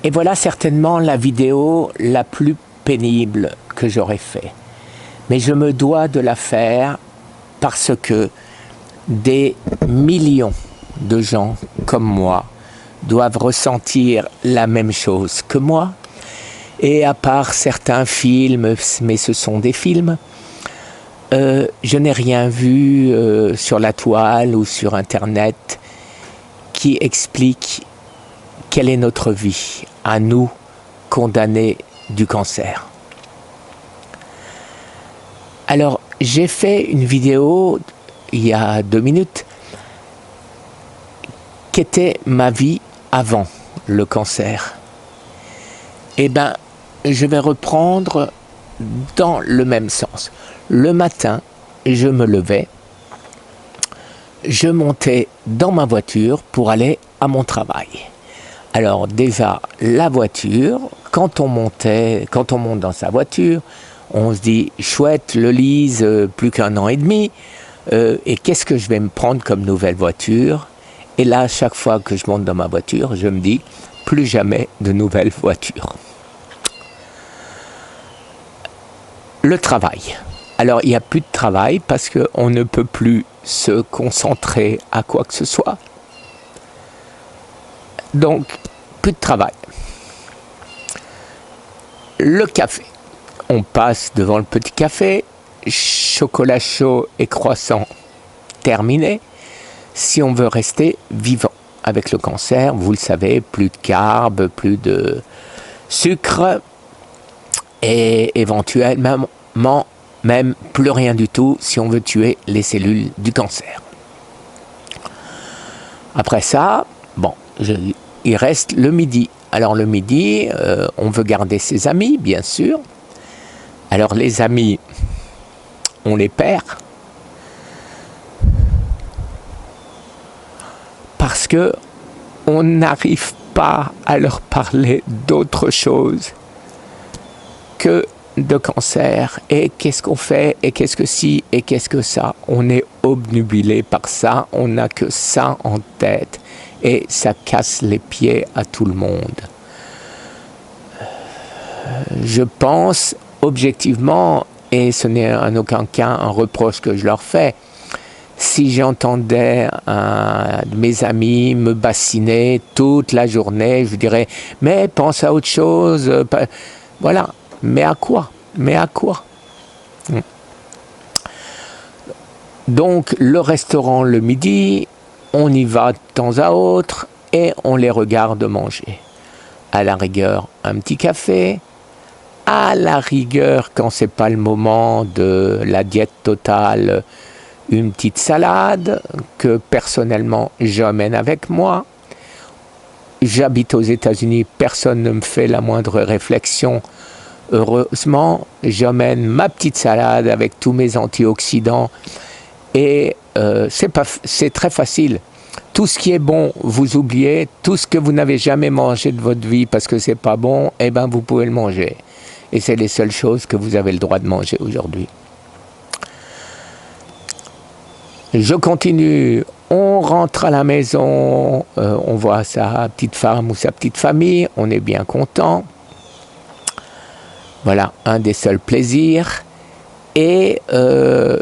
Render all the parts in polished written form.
Et voilà certainement la vidéo la plus pénible que j'aurais fait. Mais je me dois de la faire parce que des millions de gens comme moi doivent ressentir la même chose que moi. Et à part certains films, mais ce sont des films, je n'ai rien vu sur la toile ou sur Internet qui explique quelle est notre vie, à nous, condamnés du cancer. Alors, j'ai fait une vidéo il y a 2 minutes qui était ma vie avant le cancer. Eh bien, je vais reprendre dans le même sens. Le matin, je me levais, je montais dans ma voiture pour aller à mon travail. Alors déjà, la voiture, quand on monte dans sa voiture, on se dit, chouette, le Lise, plus qu'1 an et demi, et qu'est-ce que je vais me prendre comme nouvelle voiture? Et là, chaque fois que je monte dans ma voiture, je me dis, plus jamais de nouvelle voiture. Le travail. Alors, il n'y a plus de travail parce qu'on ne peut plus se concentrer à quoi que ce soit. Donc, plus de travail. Le café. On passe devant le petit café, chocolat chaud et croissant terminé. Si on veut rester vivant avec le cancer, vous le savez, plus de carbs, plus de sucre et éventuellement même plus rien du tout si on veut tuer les cellules du cancer. Après ça, bon, il reste le midi. Alors le midi, on veut garder ses amis, bien sûr. Alors les amis, on les perd. Parce que on n'arrive pas à leur parler d'autre chose que de cancer. Et qu'est-ce qu'on fait? Et qu'est-ce que si? Et qu'est-ce que ça? On est obnubilé par ça. On n'a que ça en tête. Et ça casse les pieds à tout le monde. Je pense objectivement, et ce n'est en aucun cas un reproche que je leur fais, si j'entendais un de mes amis me bassiner toute la journée, je dirais, mais pense à autre chose. Voilà. Mais à quoi? Mais à quoi? Donc, le restaurant le midi, on y va de temps à autre et on les regarde manger. À la rigueur, un petit café. À la rigueur, quand c'est pas le moment de la diète totale, une petite salade que personnellement j'emmène avec moi. J'habite aux États-Unis, personne ne me fait la moindre réflexion. Heureusement, j'emmène ma petite salade avec tous mes antioxydants et c'est très facile. Tout ce qui est bon, vous oubliez. Tout ce que vous n'avez jamais mangé de votre vie parce que c'est pas bon, eh ben vous pouvez le manger. Et c'est les seules choses que vous avez le droit de manger aujourd'hui. Je continue, on rentre à la maison, on voit sa petite femme ou sa petite famille, on est bien content. Voilà, un des seuls plaisirs. Et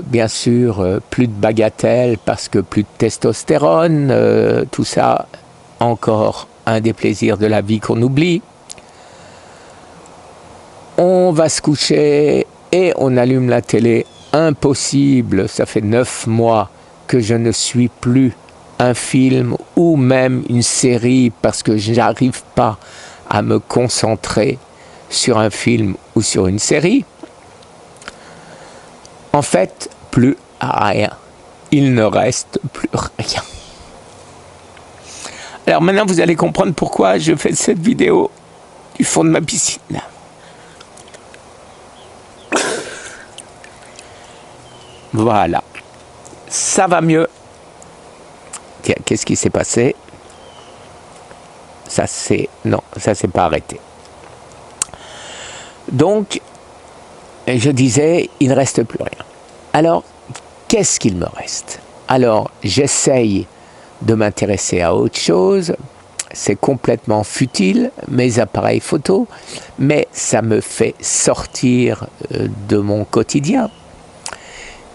bien sûr, plus de bagatelles parce que plus de testostérone, tout ça, encore un des plaisirs de la vie qu'on oublie. On va se coucher et on allume la télé. Impossible, ça fait 9 mois que je ne suis plus un film ou même une série parce que je n'arrive pas à me concentrer sur un film ou sur une série. En fait, plus rien. Il ne reste plus rien. Alors maintenant, vous allez comprendre pourquoi je fais cette vidéo du fond de ma piscine. Voilà. Ça va mieux. Tiens, qu'est-ce qui s'est passé? Non, ça s'est pas arrêté. Donc, je disais, il ne reste plus rien. Alors, qu'est-ce qu'il me reste? Alors, j'essaye de m'intéresser à autre chose. c'est complètement futile, mes appareils photo, mais ça me fait sortir de mon quotidien.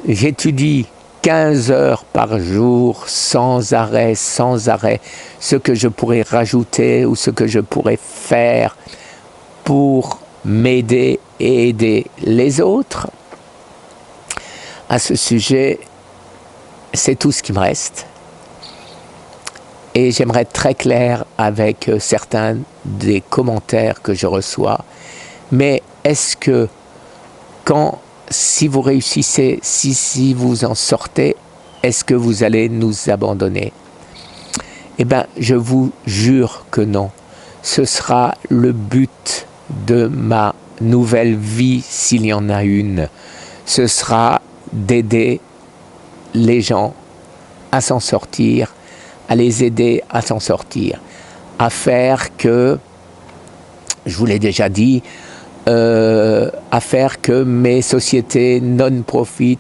J'étudie 15 heures par jour, sans arrêt, ce que je pourrais rajouter ou ce que je pourrais faire pour m'aider et aider les autres. À ce sujet, c'est tout ce qui me reste. Et j'aimerais être très clair avec certains des commentaires que je reçois. Mais est-ce que si vous réussissez, si vous en sortez, est-ce que vous allez nous abandonner? Eh bien, je vous jure que non. Ce sera le but de ma nouvelle vie, s'il y en a une. Ce sera d'aider les gens à s'en sortir, à les aider à s'en sortir, à faire que, je vous l'ai déjà dit, à faire que mes sociétés non-profit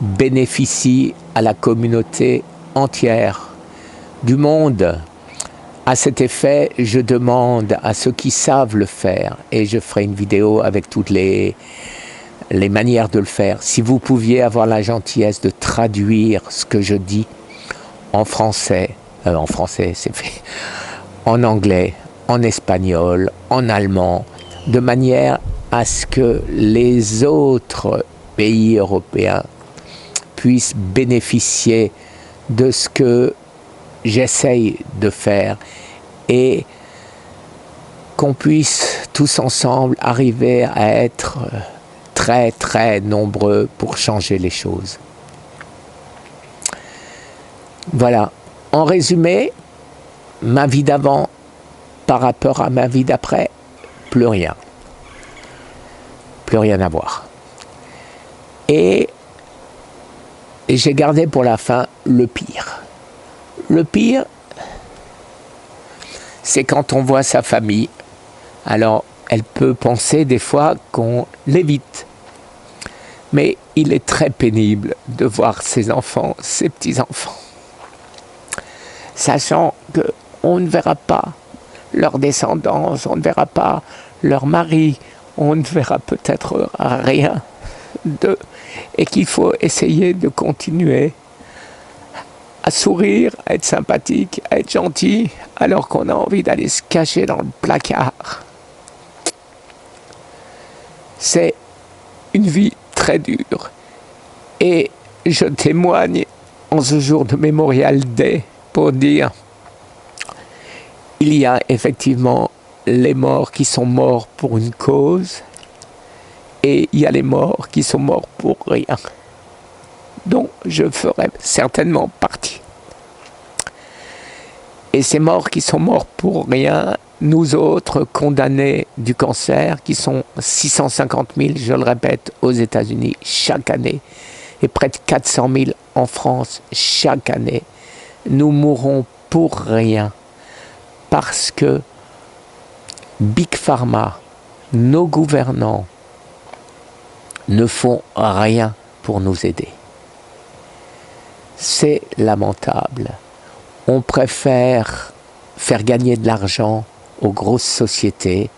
bénéficient à la communauté entière du monde. À cet effet, je demande à ceux qui savent le faire, et je ferai une vidéo avec toutes les manières de le faire, si vous pouviez avoir la gentillesse de traduire ce que je dis en français c'est fait, en anglais, en espagnol, en allemand, de manière à ce que les autres pays européens puissent bénéficier de ce que j'essaye de faire et qu'on puisse tous ensemble arriver à être très très nombreux pour changer les choses. Voilà. En résumé, ma vie d'avant par rapport à ma vie d'après, plus rien. Plus rien à voir. Et j'ai gardé pour la fin le pire. Le pire, c'est quand on voit sa famille. Alors, elle peut penser des fois qu'on l'évite. Mais il est très pénible de voir ses enfants, ses petits-enfants, sachant qu'on ne verra pas leur descendance, on ne verra pas leur mari, on ne verra peut-être rien d'eux, et qu'il faut essayer de continuer à sourire, à être sympathique, à être gentil, alors qu'on a envie d'aller se cacher dans le placard. C'est une vie très dure. Et je témoigne en ce jour de Memorial Day pour dire il y a effectivement les morts qui sont morts pour une cause et il y a les morts qui sont morts pour rien, dont je ferai certainement partie. Et ces morts qui sont morts pour rien, nous autres condamnés du cancer, qui sont 650 000, je le répète, aux États-Unis chaque année, et près de 400 000 en France chaque année, nous mourrons pour rien, parce que Big Pharma, nos gouvernants, ne font rien pour nous aider. C'est lamentable. On préfère faire gagner de l'argent aux grosses sociétés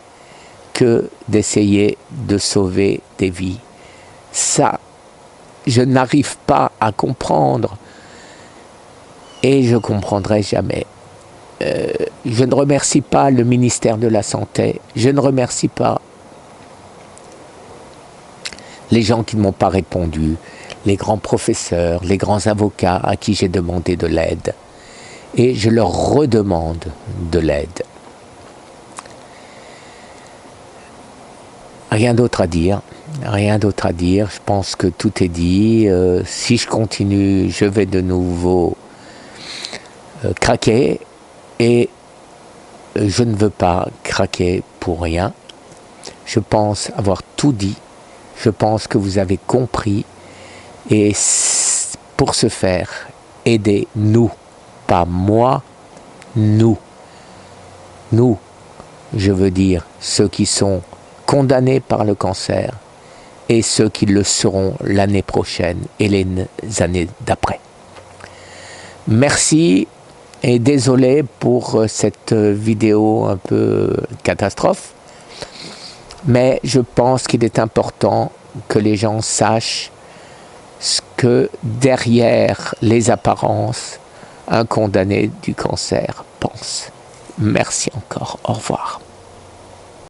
que d'essayer de sauver des vies. Ça, je n'arrive pas à comprendre et je ne comprendrai jamais. Je ne remercie pas le ministère de la Santé, je ne remercie pas les gens qui ne m'ont pas répondu, les grands professeurs, les grands avocats à qui j'ai demandé de l'aide. Et je leur redemande de l'aide. Rien d'autre à dire. Rien d'autre à dire. Je pense que tout est dit. Si je continue, je vais de nouveau craquer. Et je ne veux pas craquer pour rien. Je pense avoir tout dit. Je pense que vous avez compris. Et pour ce faire, aidez-nous. Pas moi, nous. Nous, je veux dire ceux qui sont condamnés par le cancer et ceux qui le seront l'année prochaine et les années d'après. Merci Et désolé pour cette vidéo un peu catastrophe, mais je pense qu'il est important que les gens sachent ce que derrière les apparences, un condamné du cancer pense. Merci encore. Au revoir.